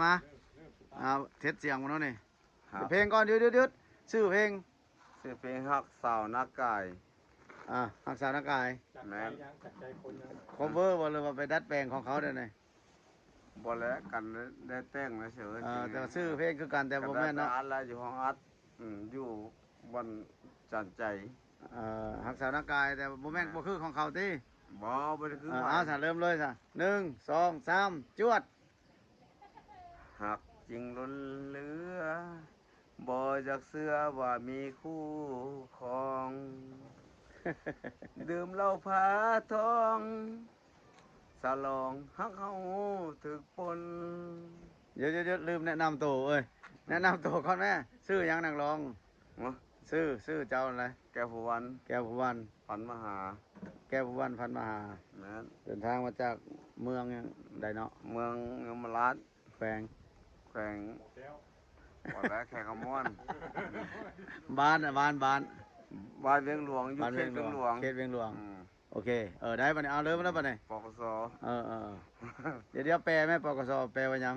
มาเทสเสียงมันเนาะนี่ ครับ เพลงก่อนหยุดชื่อเพลง ชื่อเพลงฮักสาวนักกาย รักษาร่างกาย แม่น คอเวอร์บ่หรือว่าไปดัดแปลงของเขาเด้อนี่ บ่แล้วกันได้แต่งเฉย แต่ว่าชื่อเพลงคือกันแต่บ่ ก็ แม่น ได้ เนาะ อัดแล้วอยู่ห้องอัดอยู่วันจันทร์ใจ รักษาร่างกายแต่บ่แม่นบ่คือของเขาติ บ่ได้คือ ซะเริ่มเลยซะ1 2 3จวด หักจริงล้นเหลือบ่จากเสื้อว่ามีคู่ครอง ดื่มเหล้าพาทองสลองฮักเฮาถึกปน เดี๋ยวลืมแนะนำตัวเอ้ยแนะนำตัวก่อนแม่ชื่อหยังนักร้อง เนาะ ชื่อเจ้าอะไร แก้วผู้วัน แก้วผู้วัน พันมหา แก้วผู้วันพันมหา แม่น เดินทางมาจากเมืองใดเนาะ เมืองยมราช แขวง แขวงบ่แล้วแขกขมวน บ้านบ้าน บ้านเวียงหลวงอยู่เขตเวียงหลวง เขตเวียงหลวง อืม โอเคได้ปะเนี่ยเอาเลยมาแล้วปะเนี่ย ปกส เดี๋ยวแปลไหมปกสแปลว่ายัง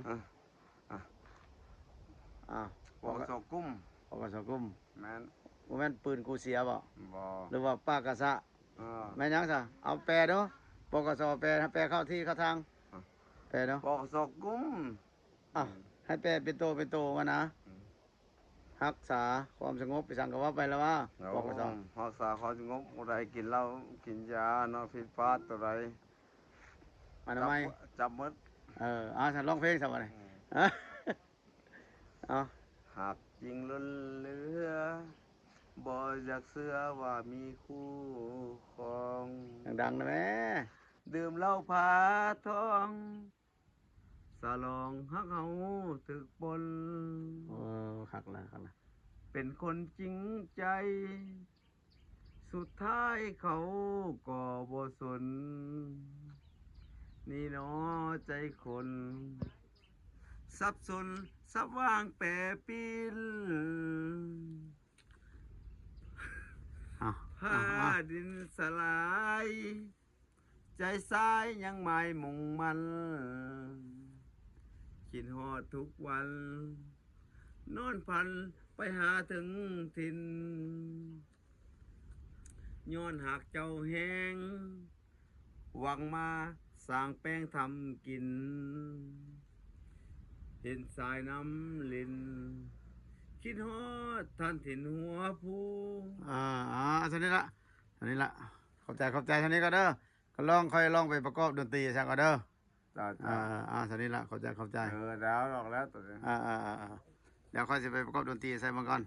ปกสกุ้ม ปกสกุม แม่น ว่าแม่นปืนกูเสียบ่ บ่ หรือว่าป้ากระสะ เออ แม่นยังซะเอาแปลเนาะปกสแปลเข้าที่เข้าทางแปลเนาะ ปกสกุ้ม ให้แปลเป็นโตมานะรักษาความสงบไปสั่งกับว่าไปแล้วว่าปกส รักษาความสงบบ่ได้กินเหล้ากินยาเนาะผิดพลาดตัวใด อนามัย จับหมด ฉันร้องเพลงสักวันเลยเอา หักจริงล้นเหลือบ่อยากเสื้อว่ามีคู่ครอง ดังๆนะแม่ ดื่มเหล้าพาทองสลองฮักเฮาถึกปน ขักละ เป็นคนจริงใจ สุดท้ายเขาก็บ่สน นี่น้อใจคนสับสนสับว่างแปรปินผ้าดินสลาย ใจซ้ายยังไม่มุ่งมันคิดฮอดทุกวัน นอนพันไปหาถึงถิ่นย้อนหากเจ้าแหงหวังมาสร้างแป้งทำกิน เห็นสายน้ำลิน คิดฮอดท่านถิ่นหัวผู้ ท่านี้ละขอบใจท่านี้ก็เด้อก็ค่อยลองไปประกอบดนตรีใช่ก็เด้อท่านี้ละขอบใจ ดาวหรอกแล้วตัวนี้ เดี๋ยวค่อยจะไปประกอบดนตรีใส่มาก่อน